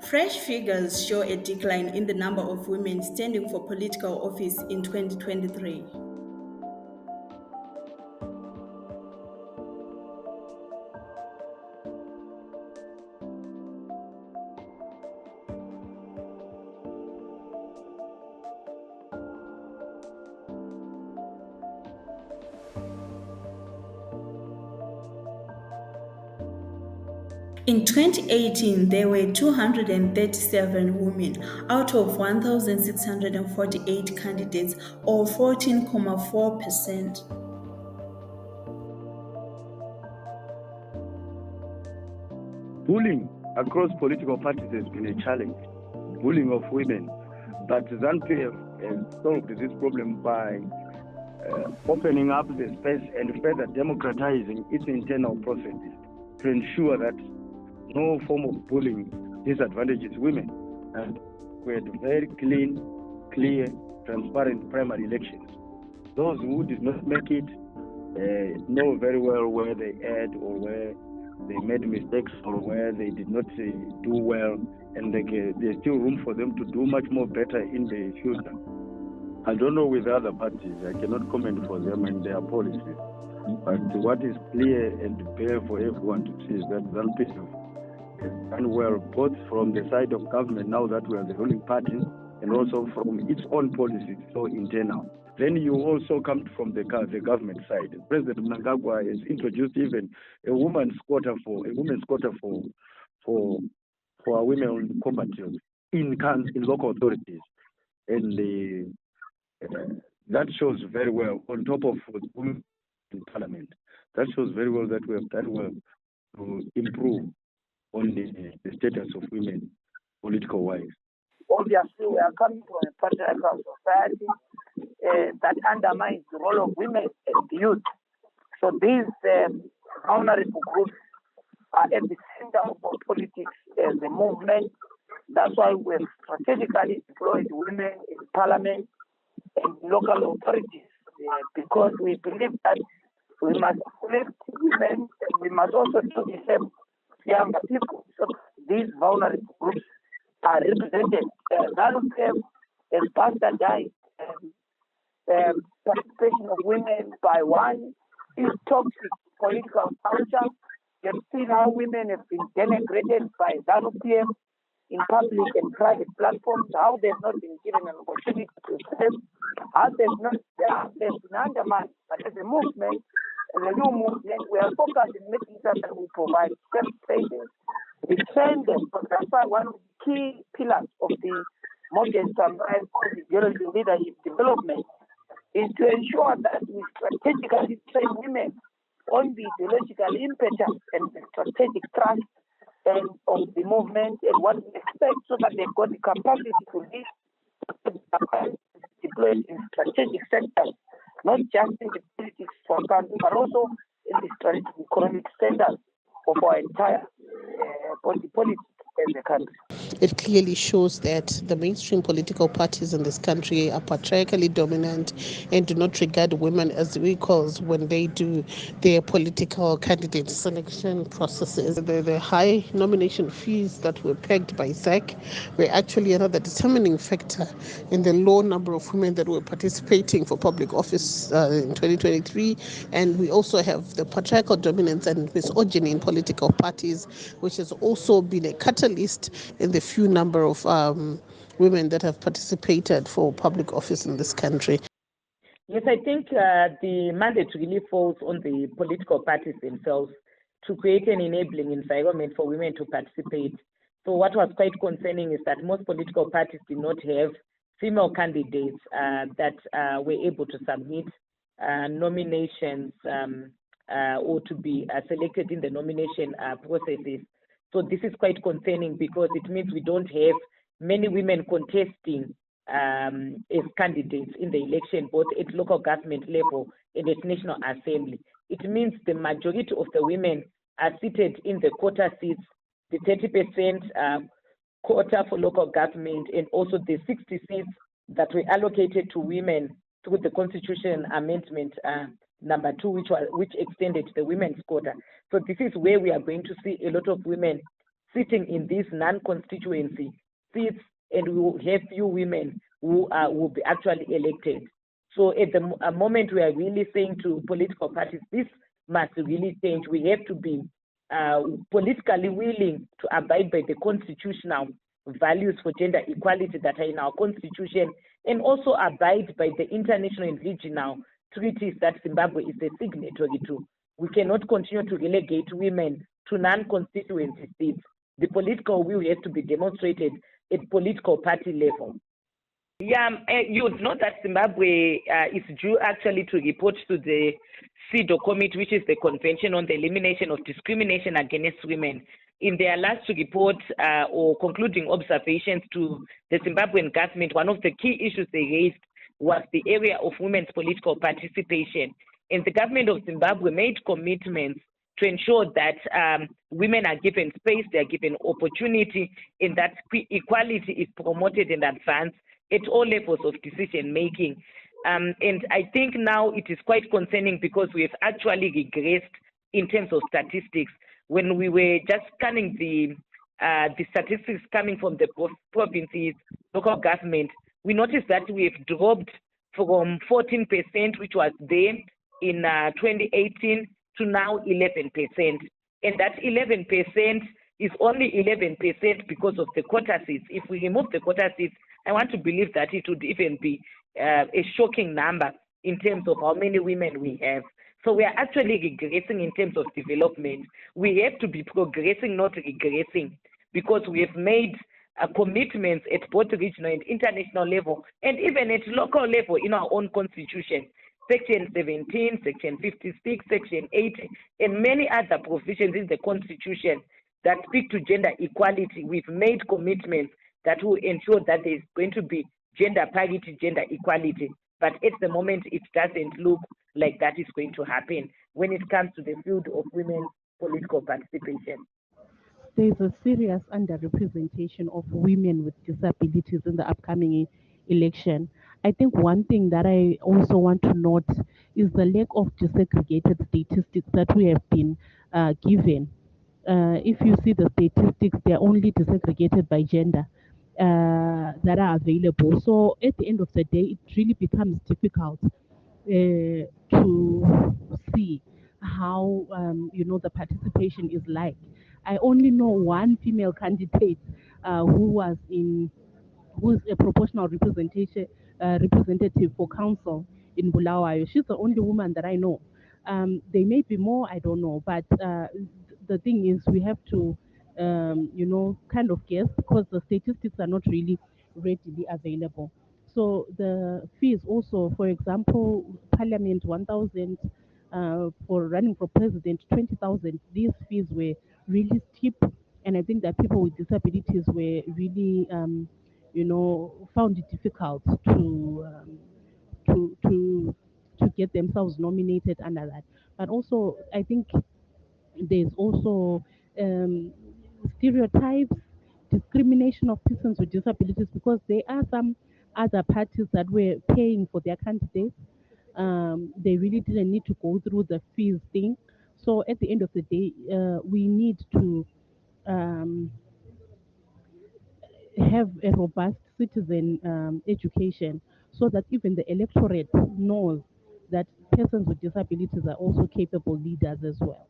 Fresh figures show a decline in the number of women standing for political office in 2023. In 2018, there were 237 women out of 1,648 candidates, or 14.4%. Bullying across political parties has been a challenge, bullying of women, but ZANU-PF has solved this problem by opening up the space and further democratizing its internal processes to ensure that no form of bullying disadvantages women. And we had very clean, clear, transparent primary elections. Those who did not make it know very well where they erred or where they made mistakes or where they did not do well, and there's still room for them to do much more better in the future. I don't know with other parties, I cannot comment for them and their policies, but what is clear and bare for everyone to see is that ZANU-PF has done well, both from the side of government, now that we are the ruling party, and also from its own policies, so internal. Then you also come from the government side. President Mnangagwa has introduced even a women's quota for our women on combative in local authorities, and that shows very well. On top of women in parliament, that shows very well that we have done well to improve on the status of women political wise. Obviously, we are coming from a patriarchal society that undermines the role of women and youth. So these vulnerable groups are at the center of our politics as a movement. That's why we've strategically deployed women in parliament and local authorities, because we believe that we must uplift women and we must also do the same younger people. So these vulnerable groups are represented. ZANU-PF has bastardized participation of women by one is toxic political culture. You've seen how women have been denigrated by ZANU-PF in public and private platforms, how they've not been given an opportunity to serve, how they've been undermined. But as a movement, as a new movement, we are focused on making sure that we provide safe spaces, we train them. So that's why one of the key pillars of the modern sunrise ideology leadership development is to ensure that we strategically train women on the ideological impetus and the strategic thrust of the movement and what we expect, so that they've got the capacity to lead, deployed in strategic sectors, not just in the politics for country, but also in the strategic economic centers of our entire politics in the country. It clearly shows that the mainstream political parties in this country are patriarchally dominant and do not regard women as equals when they do their political candidate selection processes. The high nomination fees that were pegged by ZEC were actually another determining factor in the low number of women that were participating for public office in 2023. And we also have the patriarchal dominance and misogyny in political parties, which has also been a catalyst in the few number of women that have participated for public office in this country. Yes, I think the mandate really falls on the political parties themselves to create an enabling environment for women to participate. So what was quite concerning is that most political parties did not have female candidates that were able to submit nominations or to be selected in the nomination processes. So this is quite concerning, because it means we don't have many women contesting as candidates in the election, both at local government level and at National Assembly. It means the majority of the women are seated in the quota seats, the 30% quota for local government, and also the 60 seats that were allocated to women through the Constitution Amendment number 2, which extended the women's quota. So this is where we are going to see a lot of women sitting in these non-constituency seats, and we will have few women who will be actually elected. So at the moment, we are really saying to political parties, this must really change. We have to be politically willing to abide by the constitutional values for gender equality that are in our constitution, and also abide by the international and regional treaties that Zimbabwe is a signatory to. We cannot continue to relegate women to non-constituency seats. The political will has to be demonstrated at political party level. Yeah, you would know that Zimbabwe is due actually to report to the CEDAW committee, which is the Convention on the Elimination of Discrimination Against Women. In their last report or concluding observations to the Zimbabwean government, one of the key issues they raised was the area of women's political participation. And the government of Zimbabwe made commitments to ensure that women are given space, they are given opportunity, and that equality is promoted and advanced at all levels of decision making. And I think now it is quite concerning because we have actually regressed in terms of statistics. When we were just scanning the statistics coming from the provinces, local government, we noticed that we have dropped from 14%, which was there in 2018, to now 11%. And that 11% is only 11% because of the quota seats. If we remove the quota seats, I want to believe that it would even be a shocking number in terms of how many women we have. So we are actually regressing in terms of development. We have to be progressing, not regressing, because we have made commitments at both regional and international level, and even at local level in our own constitution. Section 17, Section 56, Section 80, and many other provisions in the Constitution that speak to gender equality. We've made commitments that will ensure that there is going to be gender parity, gender equality. But at the moment, it doesn't look like that is going to happen when it comes to the field of women's political participation. There is a serious underrepresentation of women with disabilities in the upcoming election. I think one thing that I also want to note is the lack of disaggregated statistics that we have been given. If you see the statistics, they're only disaggregated by gender that are available. So at the end of the day, it really becomes difficult to see how the participation is like. I only know one female candidate who's a proportional representative for council in Bulawayo. She's the only woman that I know. There may be more, I don't know, but the thing is we have to kind of guess because the statistics are not really readily available. So the fees also, for example, Parliament 1,000, for running for president 20,000. These fees were really steep, and I think that people with disabilities were really found it difficult to get themselves nominated under that. But also, I think there's also stereotypes, discrimination of persons with disabilities, because there are some other parties that were paying for their candidates. They really didn't need to go through the fees thing. So at the end of the day, we need to have a robust citizen education so that even the electorate knows that persons with disabilities are also capable leaders as well.